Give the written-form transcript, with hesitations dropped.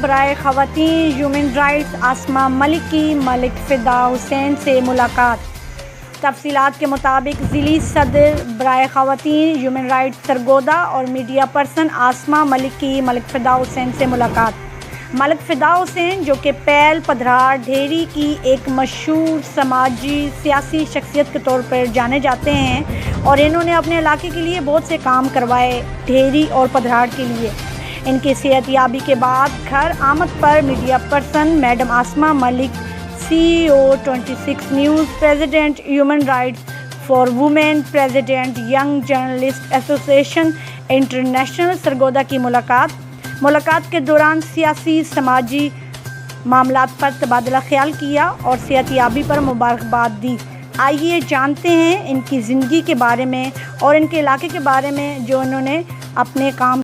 برائے خواتین human rights آسما ملک کی ملک فدا حسین سے ملاقات۔ تفصیلات کے مطابق ضلعی صدر برائے خواتین ہیومن رائٹس سرگودا اور میڈیا پرسن آسما ملک کی ملک فدا حسین سے ملاقات۔ ملک فدا حسین جو کہ پیل پدھرار ڈھیری کی ایک مشہور سماجی سیاسی شخصیت کے طور پر جانے جاتے ہیں اور انہوں نے اپنے علاقے کے لیے بہت سے کام کروائے ڈھیری اور پدھرار کے لیے۔ ان کی صحت یابی کے بعد گھر آمد پر media person madam Asma Malik CEO 26 news, president human rights for women, president young journalist associ international Sargodha کی ملاقات کے دوران سیاسی سماجی معاملات پر تبادلہ خیال کیا اور صحت یابی پر مبارکباد دی۔ آئیے جانتے ہیں ان کی زندگی کے بارے میں اور ان کے علاقے کے بارے میں جو انہوں نے اپنے کام